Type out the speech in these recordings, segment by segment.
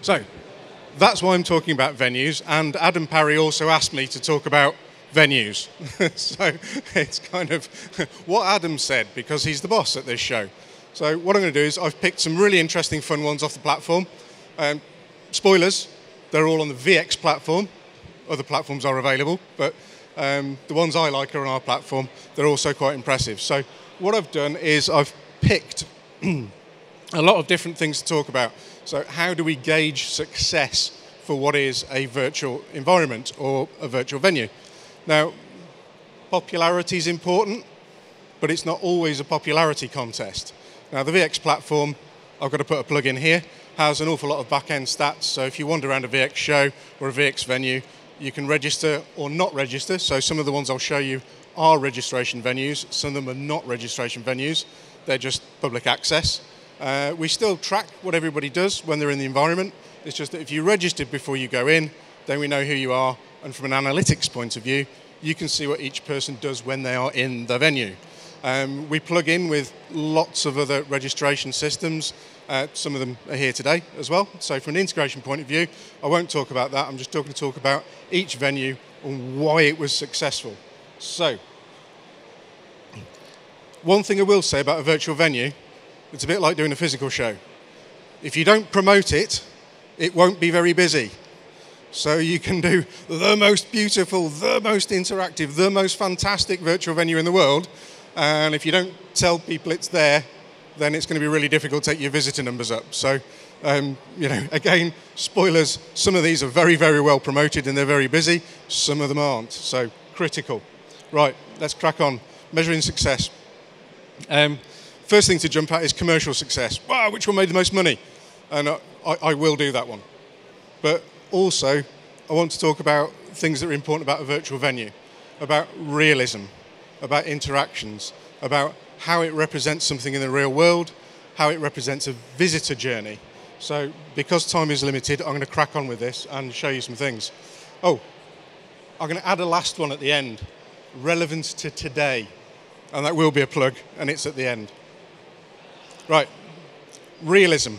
So that's why I'm talking about venues, and Adam Parry also asked me to talk about venues. So it's kind of what Adam said, because he's the boss at this show. So what I'm going to do is I've picked some really interesting, fun ones off the platform. Spoilers, they're all on the VX platform. Other platforms are available, but the ones I like are on our platform. They're also quite impressive. So what I've done is I've picked a lot of different things to talk about. So how do we gauge success for what is a virtual environment or a virtual venue? Now, popularity is important, but it's not always a popularity contest. Now, the VX platform, I've got to put a plug in here, has an awful lot of back-end stats. So if you wander around a VX show or a VX venue, you can register or not register. So some of the ones I'll show you are registration venues. Some of them are not registration venues. They're just public access. We still track what everybody does when they're in the environment. It's just that if you registered before you go in, then we know who you are. And from an analytics point of view, you can see what each person does when they are in the venue. We plug in with lots of other registration systems. Some of them are here today as well. So from an integration point of view, I won't talk about that. I'm just going to talk about each venue and why it was successful. So, one thing I will say about a virtual venue, it's a bit like doing a physical show. If you don't promote it, it won't be very busy. So you can do the most beautiful, the most interactive, the most fantastic virtual venue in the world, and if you don't tell people it's there, then it's going to be really difficult to take your visitor numbers up. So, again, spoilers, some of these are very, very well promoted and they're very busy. Some of them aren't, so critical. Right, let's crack on. Measuring success. First thing to jump at is commercial success. Wow, which one made the most money? And I will do that one. But also, I want to talk about things that are important about a virtual venue, about realism, about interactions, about how it represents something in the real world, how it represents a visitor journey. So because time is limited, I'm going to crack on with this and show you some things. Oh, I'm going to add a last one at the end, relevance to today. And that will be a plug, and it's at the end. Right, realism.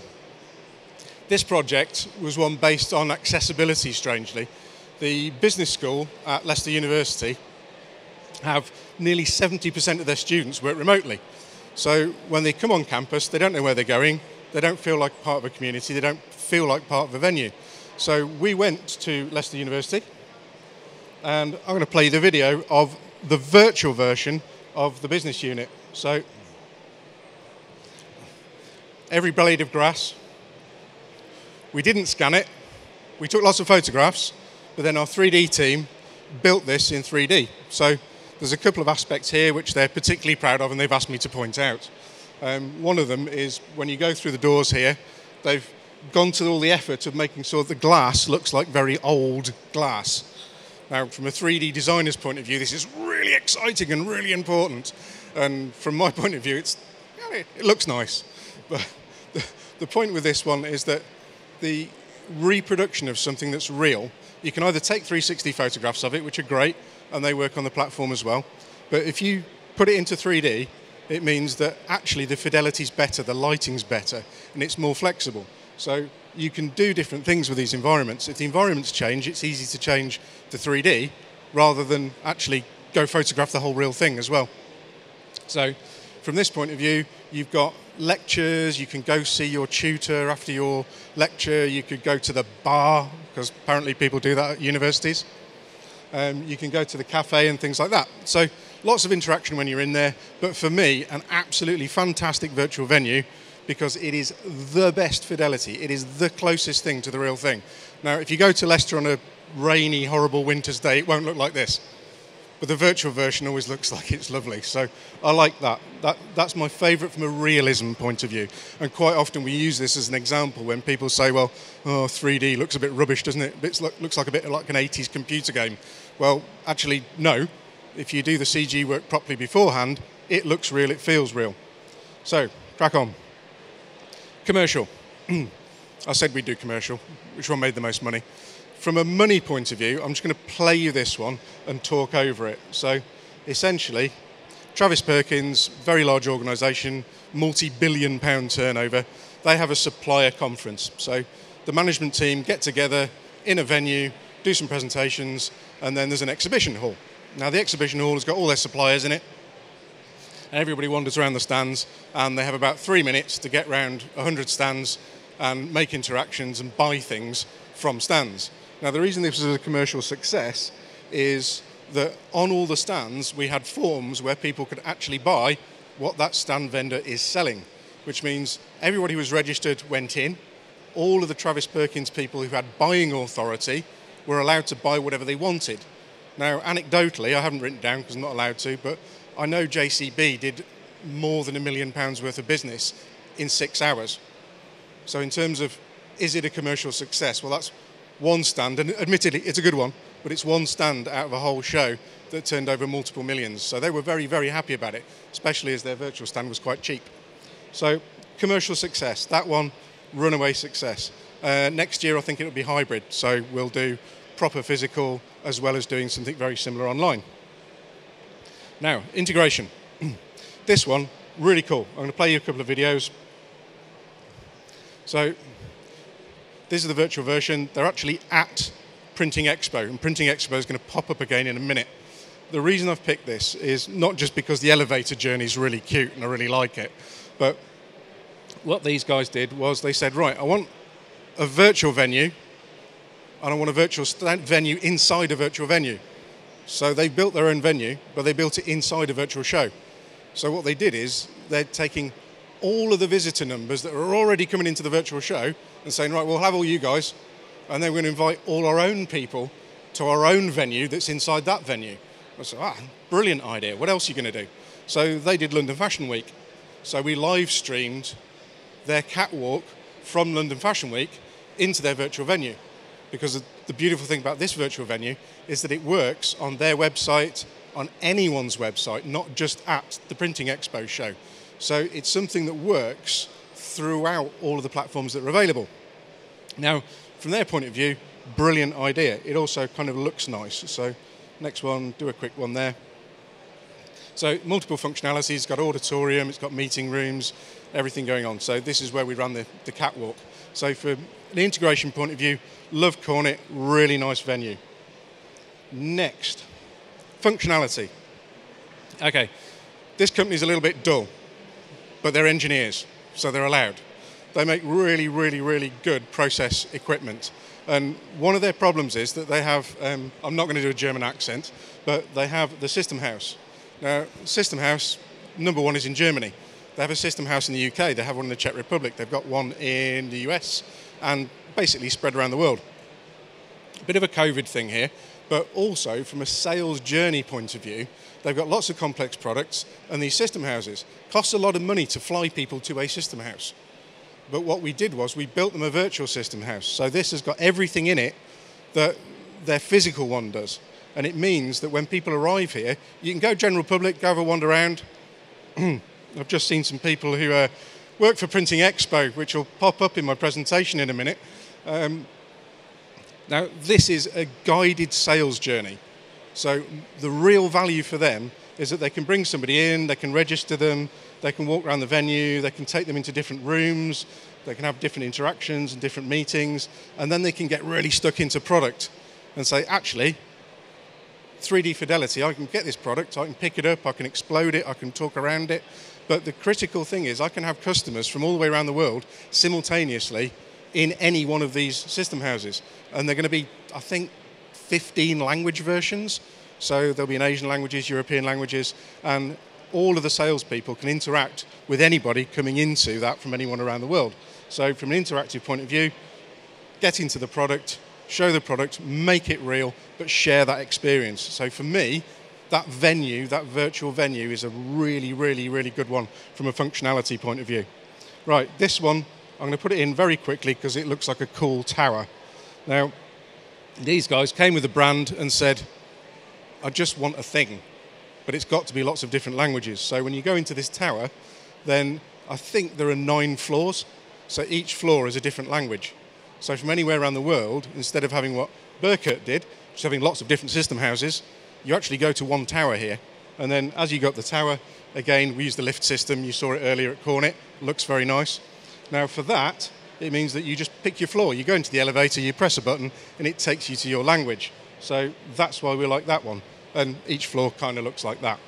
This project was one based on accessibility, strangely. The business school at Leicester University have nearly 70% of their students work remotely. So when they come on campus, they don't know where they're going, they don't feel like part of a community, they don't feel like part of a venue. So we went to Leicester University, and I'm going to play the video of the virtual version of the business unit. So every blade of grass, we didn't scan it, we took lots of photographs, but then our 3D team built this in 3D. So there's a couple of aspects here which they're particularly proud of and they've asked me to point out. One of them is when you go through the doors here, they've gone to all the effort of making sure the glass looks like very old glass. Now, from a 3D designer's point of view, this is really exciting and really important. And from my point of view, it looks nice. But the point with this one is that the reproduction of something that's real, you can either take 360 photographs of it, which are great, and they work on the platform as well. But if you put it into 3D, it means that actually the fidelity's better, the lighting's better, and it's more flexible. So you can do different things with these environments. If the environments change, it's easy to change to 3D rather than actually go photograph the whole real thing as well. So from this point of view, you've got lectures, you can go see your tutor after your lecture, you could go to the bar, because apparently people do that at universities. You can go to the cafe and things like that. So lots of interaction when you're in there, but for me, an absolutely fantastic virtual venue because it is the best fidelity. It is the closest thing to the real thing. Now, if you go to Leicester on a rainy, horrible winter's day, it won't look like this. But the virtual version always looks like it's lovely. So I like that. That's my favourite from a realism point of view. And quite often we use this as an example when people say, well, 3D looks a bit rubbish, doesn't it? It looks like a bit like an 80s computer game. Well, actually, no. If you do the CG work properly beforehand, it looks real, it feels real. So, crack on. Commercial. I said we'd do commercial. Which one made the most money? From a money point of view, I'm just going to play you this one and talk over it. So, essentially, Travis Perkins, very large organisation, multi-billion-pound turnover. They have a supplier conference. So, the management team get together in a venue, do some presentations, and then there's an exhibition hall. Now, the exhibition hall has got all their suppliers in it, and everybody wanders around the stands, and they have about 3 minutes to get around 100 stands and make interactions and buy things from stands. Now, the reason this was a commercial success is that on all the stands, we had forms where people could actually buy what that stand vendor is selling, which means everybody who was registered went in. All of the Travis Perkins people who had buying authority were allowed to buy whatever they wanted. Now, anecdotally, I haven't written down because I'm not allowed to, but I know JCB did more than £1 million worth of business in 6 hours. So in terms of, is it a commercial success? Well, that's one stand, and admittedly, it's a good one, but it's one stand out of a whole show that turned over multiple millions. So they were very, very happy about it, especially as their virtual stand was quite cheap. So commercial success, that one, runaway success. Next year, I think it'll be hybrid. So we'll do proper physical as well as doing something very similar online. Now, integration. This one, really cool. I'm going to play you a couple of videos. So this is the virtual version. They're actually at Printing Expo, and Printing Expo is going to pop up again in a minute. The reason I've picked this is not just because the elevator journey is really cute and I really like it, but what these guys did was they said, right, I want a virtual venue and I want a virtual venue inside a virtual venue. So they built their own venue, but they built it inside a virtual show. So what they did is they're taking all of the visitor numbers that are already coming into the virtual show and saying, right, we'll have all you guys, and then we're going to invite all our own people to our own venue that's inside that venue. I said, brilliant idea. What else are you going to do? So they did London Fashion Week. So we live streamed their catwalk from London Fashion Week into their virtual venue. Because the beautiful thing about this virtual venue is that it works on their website, on anyone's website, not just at the Printing Expo show. So it's something that works throughout all of the platforms that are available. Now, from their point of view, brilliant idea. It also kind of looks nice. So next one, do a quick one there. So multiple functionalities, it's got auditorium, it's got meeting rooms, everything going on. So this is where we run the catwalk. So from an integration point of view, love Cornet, really nice venue. Next, functionality. Okay, this company's a little bit dull, but they're engineers, so they're allowed. They make really, really, really good process equipment. And one of their problems is that they have, I'm not going to do a German accent, but they have the system house. Now, system house, number one is in Germany. They have a system house in the UK, they have one in the Czech Republic, they've got one in the US, and basically spread around the world. A bit of a COVID thing here, but also from a sales journey point of view, they've got lots of complex products, and these system houses cost a lot of money to fly people to a system house. But what we did was we built them a virtual system house. So this has got everything in it that their physical one does. And it means that when people arrive here, you can go general public, go have a wander around. I've just seen some people who work for Printing Expo, which will pop up in my presentation in a minute. Now, this is a guided sales journey. So the real value for them is that they can bring somebody in, they can register them, they can walk around the venue, they can take them into different rooms, they can have different interactions and different meetings, and then they can get really stuck into product and say, actually, 3D fidelity, I can get this product, I can pick it up, I can explode it, I can talk around it. But the critical thing is I can have customers from all the way around the world simultaneously in any one of these system houses. And they're going to be, I think, 15 language versions. So there'll be in Asian languages, European languages, and all of the salespeople can interact with anybody coming into that from anyone around the world. So from an interactive point of view, get into the product, show the product, make it real, but share that experience. So for me, that venue, that virtual venue, is a really, really, really good one from a functionality point of view. Right, this one, I'm going to put it in very quickly because it looks like a cool tower. Now, these guys came with a brand and said, I just want a thing, but it's got to be lots of different languages. So when you go into this tower, then I think there are 9 floors. So each floor is a different language. So from anywhere around the world, instead of having what Burkert did, which is having lots of different system houses, you actually go to one tower here. And then as you go up the tower, again, we use the lift system. You saw it earlier at Cornet. Looks very nice. Now for that, It means that you just pick your floor. You go into the elevator, you press a button, and it takes you to your language. So that's why we like that one. And each floor kind of looks like that.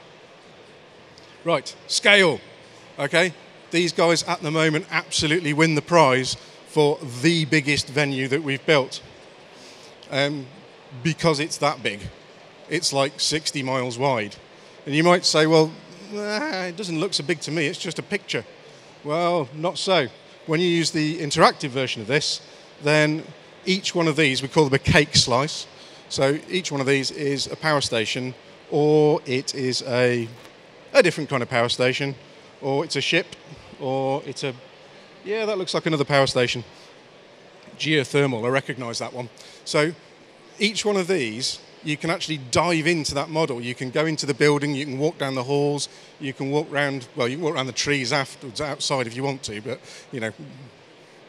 Right, scale. Okay, these guys at the moment absolutely win the prize for the biggest venue that we've built. Because it's that big. It's like 60 miles wide. And you might say, well, it doesn't look so big to me, it's just a picture. Well, not so. When you use the interactive version of this, then each one of these, we call them a cake slice. So each one of these is a power station, or it is a different kind of power station, or it's a ship, or it's a, yeah, that looks like another power station. Geothermal, I recognise that one. So each one of these, you can actually dive into that model. You can go into the building, you can walk down the halls, you can walk around, well, you can walk around the trees afterwards, outside if you want to, but, you know,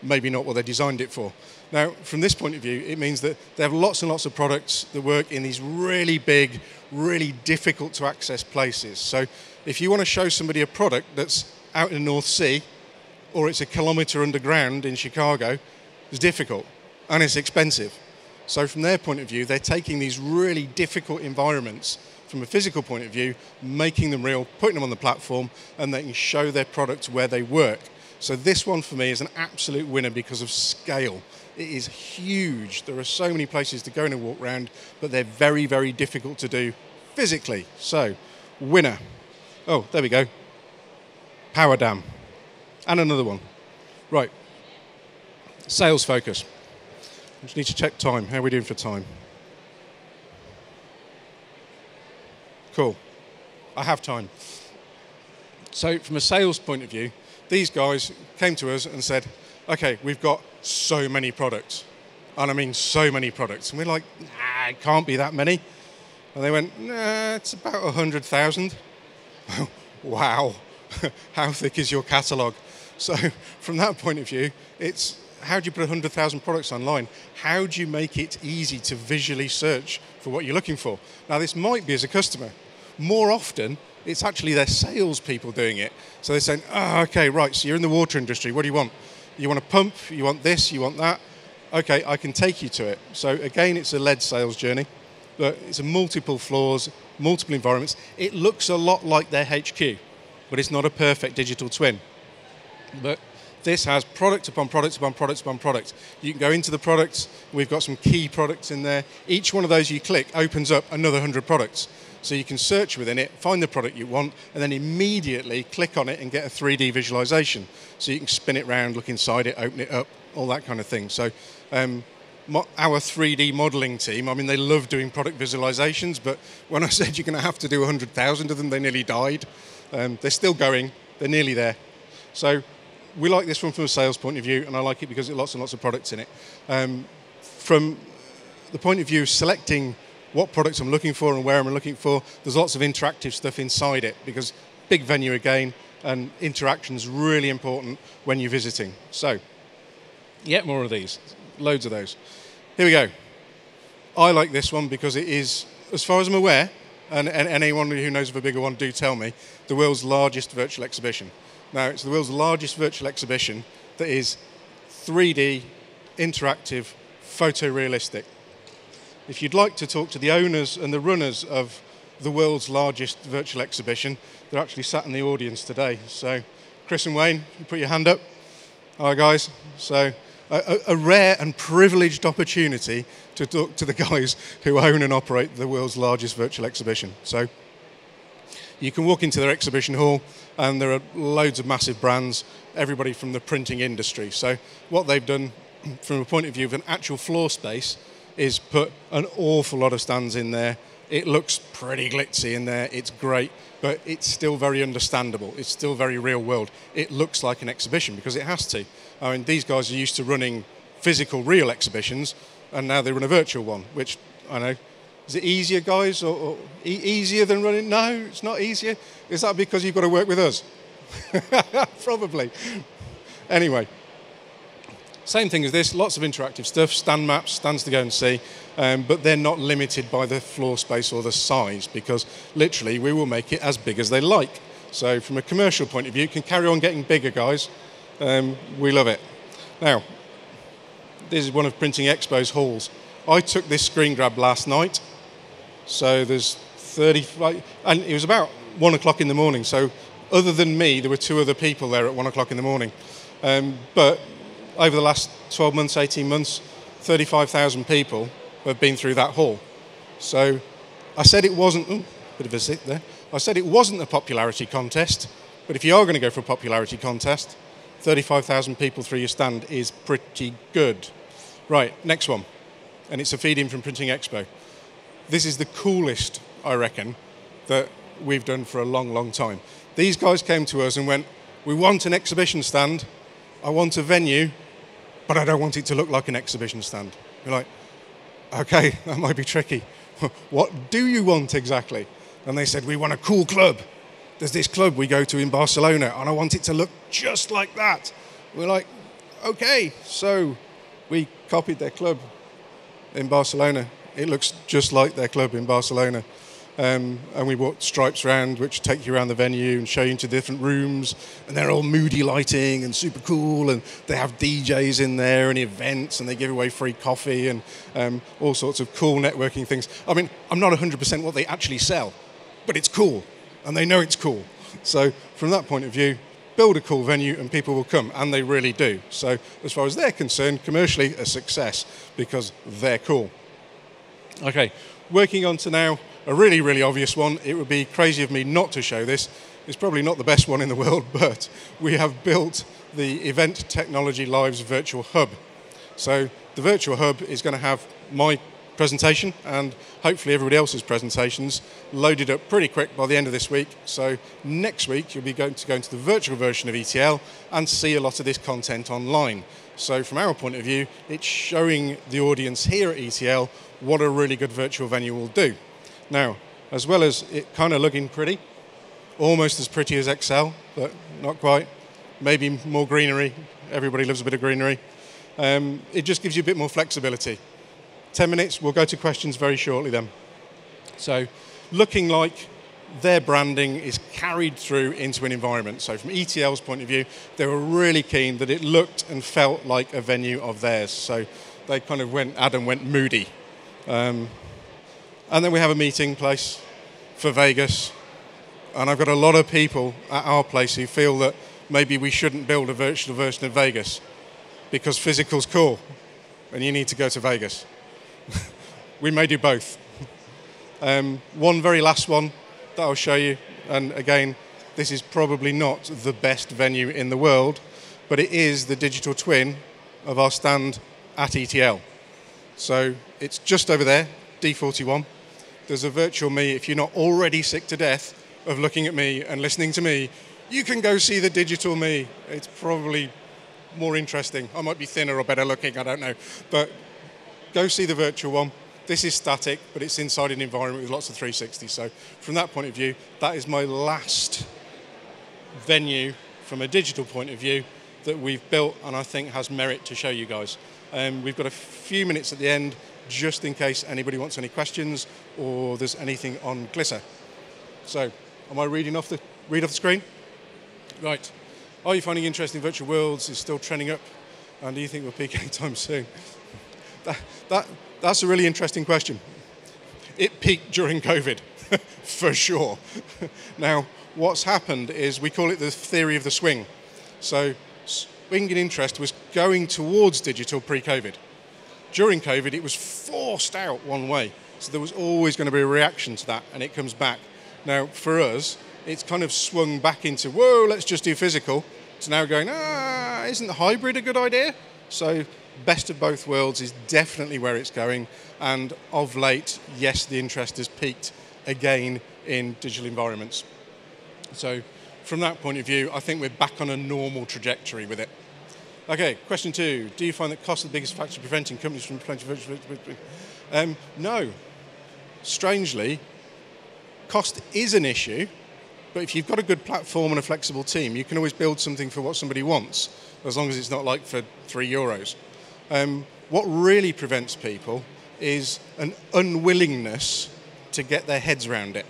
maybe not what they designed it for. Now, from this point of view, it means that they have lots and lots of products that work in these really big, really difficult to access places. So if you want to show somebody a product that's out in the North Sea, or it's a kilometre underground in Chicago, it's difficult and it's expensive. So from their point of view, they're taking these really difficult environments from a physical point of view, making them real, putting them on the platform, and they can show their products where they work. So this one for me is an absolute winner because of scale. It is huge. There are so many places to go and walk around, but they're very, very difficult to do physically. So, winner. Oh, there we go. Power dam. And another one. Right. Sales focus. I just need to check time. How are we doing for time? Cool. I have time. So from a sales point of view, these guys came to us and said, okay, we've got so many products. And I mean so many products. And we're like, nah, it can't be that many. And they went, nah, it's about 100,000. Wow. How thick is your catalogue? So from that point of view, it's how do you put 100,000 products online? How do you make it easy to visually search for what you're looking for? Now, this might be as a customer. More often, it's actually their salespeople doing it. So they're saying, oh, okay, right, so you're in the water industry. What do you want? You want a pump? You want this? You want that? Okay, I can take you to it. So again, it's a led sales journey. But it's a multiple floors, multiple environments. It looks a lot like their HQ, but it's not a perfect digital twin. But this has product upon product upon product upon product. You can go into the products. We've got some key products in there. Each one of those you click opens up another 100 products. So you can search within it, find the product you want, and then immediately click on it and get a 3D visualization. So you can spin it around, look inside it, open it up, all that kind of thing. So our 3D modeling team, I mean, they love doing product visualizations, but when I said you're going to have to do 100,000 of them, they nearly died. They're still going. They're nearly there. So we like this one from a sales point of view, and I like it because it has lots and lots of products in it. From the point of view of selecting what products I'm looking for and where I'm looking for, there's lots of interactive stuff inside it because big venue again, and interaction is really important when you're visiting. So, yet more of these, loads of those. Here we go. I like this one because it is, as far as I'm aware, and anyone who knows of a bigger one, do tell me, the world's largest virtual exhibition. Now, it's the world's largest virtual exhibition that is 3D, interactive, photorealistic. If you'd like to talk to the owners and the runners of the world's largest virtual exhibition, they're actually sat in the audience today. So, Chris and Wayne, you put your hand up. Hi, guys. So, a rare and privileged opportunity to talk to the guys who own and operate the world's largest virtual exhibition. So, you can walk into their exhibition hall and there are loads of massive brands, everybody from the printing industry. So what they've done from a point of view of an actual floor space is put an awful lot of stands in there. It looks pretty glitzy in there, it's great, but it's still very understandable. It's still very real world. It looks like an exhibition because it has to. I mean, these guys are used to running physical, real exhibitions, and now they run a virtual one, which, I know, is it easier, guys, or easier than running? No, it's not easier. Is that because you've got to work with us? Probably. Anyway, same thing as this, lots of interactive stuff, stand maps, stands to go and see, but they're not limited by the floor space or the size because literally we will make it as big as they like. So from a commercial point of view, it can carry on getting bigger, guys. We love it. Now, this is one of Printing Expo's halls. I took this screen grab last night, so there's 30, and it was about 1 o'clock in the morning, so other than me, there were 2 other people there at 1 o'clock in the morning. But over the last 12 months, 18 months, 35,000 people have been through that hall. So I said it wasn't, bit of a zip there. I said it wasn't a popularity contest, but if you are going to go for a popularity contest, 35,000 people through your stand is pretty good. Right, next one. And it's a feed-in from Printing Expo. This is the coolest, I reckon, that we've done for a long, long time. These guys came to us and went, we want an exhibition stand, I want a venue, but I don't want it to look like an exhibition stand. We're like, okay, that might be tricky. What do you want exactly? And they said, we want a cool club. There's this club we go to in Barcelona, and I want it to look just like that. We're like, okay. So we copied their club in Barcelona. It looks just like their club in Barcelona. And we walked stripes around, which take you around the venue and show you into different rooms. And they're all moody lighting and super cool. And they have DJs in there and events, and they give away free coffee and all sorts of cool networking things. I mean, I'm not 100% what they actually sell, but it's cool. And they know it's cool. So from that point of view, build a cool venue and people will come, and they really do. So as far as they're concerned, commercially, a success because they're cool. Okay, working on to now a really, really obvious one. It would be crazy of me not to show this. It's probably not the best one in the world, but we have built the Event Technology Live's virtual hub. So the virtual hub is going to have my presentation and hopefully everybody else's presentations loaded up pretty quick by the end of this week. So next week you'll be going to go into the virtual version of ETL and see a lot of this content online. So from our point of view, it's showing the audience here at ETL what a really good virtual venue will do. Now, as well as it kind of looking pretty, almost as pretty as Excel, but not quite, maybe more greenery, everybody loves a bit of greenery, it just gives you a bit more flexibility. 10 minutes, we'll go to questions very shortly then. So, looking like their branding is carried through into an environment. So from ETL's point of view, they were really keen that it looked and felt like a venue of theirs. So they kind of Adam went moody. And then we have a meeting place for Vegas. And I've got a lot of people at our place who feel that maybe we shouldn't build a virtual version of Vegas because physical's cool and you need to go to Vegas. We may do both. One very last one that I'll show you, and again, this is probably not the best venue in the world, but it is the digital twin of our stand at ETL. So it's just over there, D41. There's a virtual me. If you're not already sick to death of looking at me and listening to me, you can go see the digital me. It's probably more interesting. I might be thinner or better looking, I don't know. But go see the virtual one. This is static, but it's inside an environment with lots of 360. So from that point of view, that is my last venue from a digital point of view that we've built and I think has merit to show you guys. We've got a few minutes at the end just in case anybody wants any questions or there's anything on Glisser. So am I read off the screen? Right. Are you finding interesting virtual worlds? Is still trending up? And do you think we'll peak anytime soon? That's a really interesting question. It peaked during COVID, for sure. Now, what's happened is we call it the theory of the swing. So swing in interest was going towards digital pre-COVID. During COVID, it was forced out one way. So there was always going to be a reaction to that, and it comes back. Now, for us, it's kind of swung back into, whoa, let's just do physical, to now going, isn't the hybrid a good idea? So best of both worlds is definitely where it's going. And of late, yes, the interest has peaked again in digital environments. So from that point of view, I think we're back on a normal trajectory with it. Okay, question 2. Do you find that cost is the biggest factor preventing companies from implementing virtual? No. Strangely, cost is an issue, but if you've got a good platform and a flexible team, you can always build something for what somebody wants, as long as it's not like for €3. What really prevents people is an unwillingness to get their heads around it.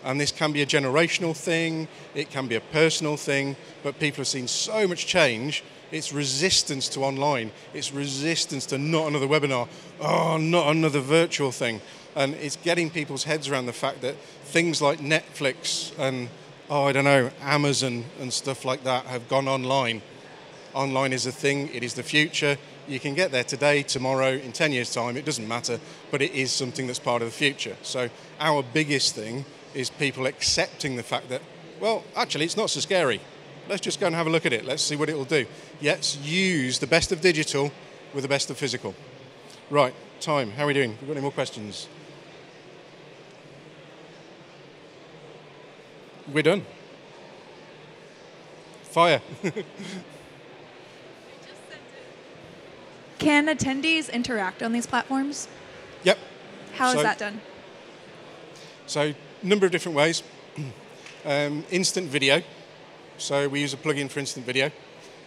And this can be a generational thing, it can be a personal thing, but people have seen so much change It's resistance to online. It's resistance to not another webinar. Oh, not another virtual thing. And it's getting people's heads around the fact that things like Netflix and, I don't know, Amazon and stuff like that have gone online. Online is a thing. It is the future. You can get there today, tomorrow, in 10 years' time. It doesn't matter, but it is something that's part of the future. So our biggest thing is people accepting the fact that, well, actually, it's not so scary. Let's just go and have a look at it. Let's see what it will do. Let's use the best of digital with the best of physical. Right, time. How are we doing? Have we got any more questions? We're done. Fire. Can attendees interact on these platforms? Yep. How is that done? So, number of different ways. Instant video. So we use a plugin for instant video.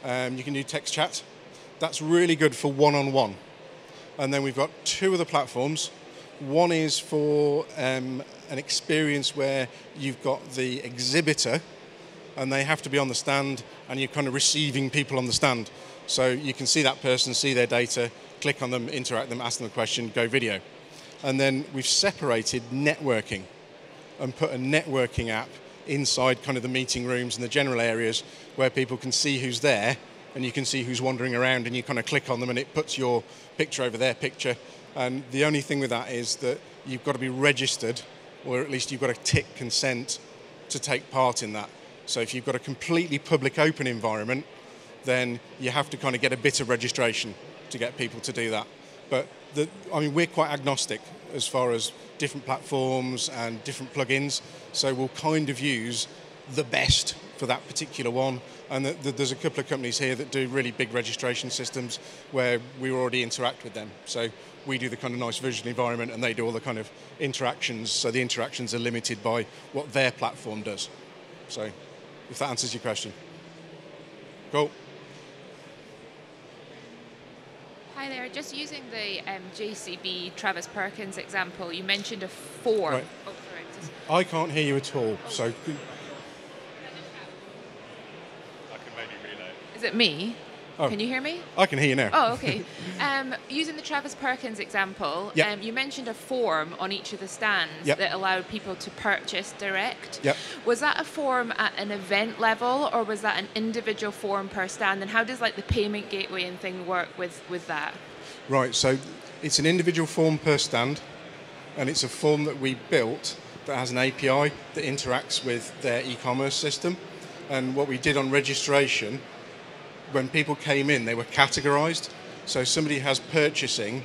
You can do text chat. That's really good for one-on-one. And then we've got two other platforms. One is for an experience where you've got the exhibitor and they have to be on the stand and you're kind of receiving people on the stand. So you can see that person, see their data, click on them, interact them, ask them a question, go video. And then we've separated networking and put a networking app inside kind of the meeting rooms and the general areas where people can see who's there and you can see who's wandering around and you kind of click on them and it puts your picture over their picture. And the only thing with that is that you've got to be registered, or at least you've got to tick consent to take part in that. So if you've got a completely public open environment, then you have to kind of get a bit of registration to get people to do that. But we're quite agnostic as far as different platforms and different plugins, so we'll kind of use the best for that particular one. And there's a couple of companies here that do really big registration systems where we already interact with them. So we do the kind of nice visual environment and they do all the kind of interactions, so the interactions are limited by what their platform does. So if that answers your question. Cool. Hi there, just using the JCB Travis Perkins example, you mentioned a form. Right. Oh, sorry. I can't hear you at all, so... I can maybe relay. Is it me? Oh. Can you hear me? I can hear you now. Oh, okay. Using the Travis Perkins example, Yep. you mentioned a form on each of the stands Yep. that allowed people to purchase direct. Yep. Was that a form at an event level or was that an individual form per stand? And how does like the payment gateway and thing work with that? Right, so it's an individual form per stand, and it's a form that we built that has an API that interacts with their e-commerce system. And what we did on registration, when people came in, they were categorized. So somebody has purchasing,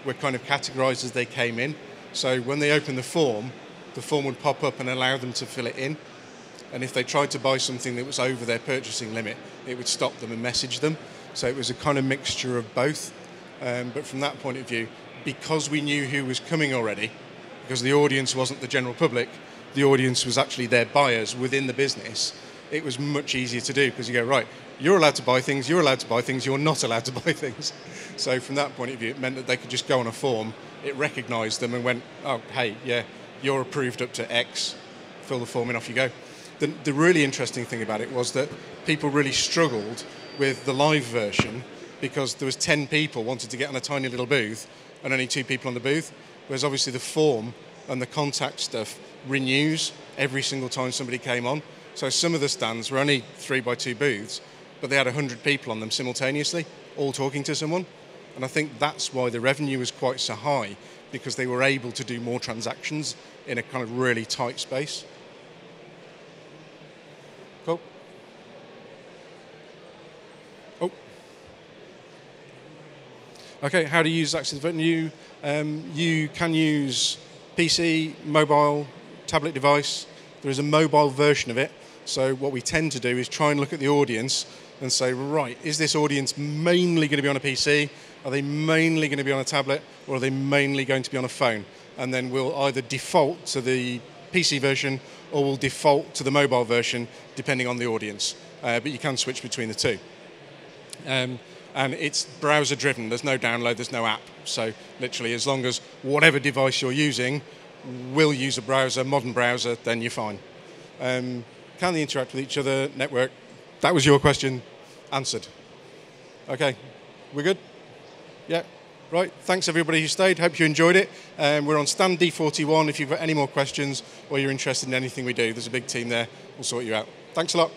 were kind of categorized as they came in. So when they open the form would pop up and allow them to fill it in. And if they tried to buy something that was over their purchasing limit, it would stop them and message them. So it was a kind of mixture of both. But from that point of view, because we knew who was coming already, because the audience wasn't the general public, the audience was actually their buyers within the business, it was much easier to do because you go, right, you're allowed to buy things, you're allowed to buy things, you're not allowed to buy things. So from that point of view, it meant that they could just go on a form, it recognised them and went, oh, hey, yeah, you're approved up to X, fill the form in, off you go. The really interesting thing about it was that people really struggled with the live version because there was 10 people wanted to get on a tiny little booth and only 2 people on the booth, whereas obviously the form and the contact stuff renews every single time somebody came on. So some of the stands were only 3x2 booths, but they had 100 people on them simultaneously, all talking to someone. And I think that's why the revenue was quite so high, because they were able to do more transactions in a kind of really tight space. Cool. Oh. Okay, how to use Access Button? You can use PC, mobile, tablet device. There is a mobile version of it. So what we tend to do is try and look at the audience and say, right, is this audience mainly going to be on a PC? Are they mainly going to be on a tablet? Or are they mainly going to be on a phone? And then we'll either default to the PC version or we'll default to the mobile version, depending on the audience. But you can switch between the two. And it's browser driven. There's no download, there's no app. So literally, as long as whatever device you're using will use a browser, modern browser, then you're fine. Can they interact with each other? Network? That was your question. Answered. Okay, we're good? Yeah, right. Thanks everybody who stayed. Hope you enjoyed it. We're on stand D41 if you've got any more questions or you're interested in anything we do. There's a big team there. We'll sort you out. Thanks a lot.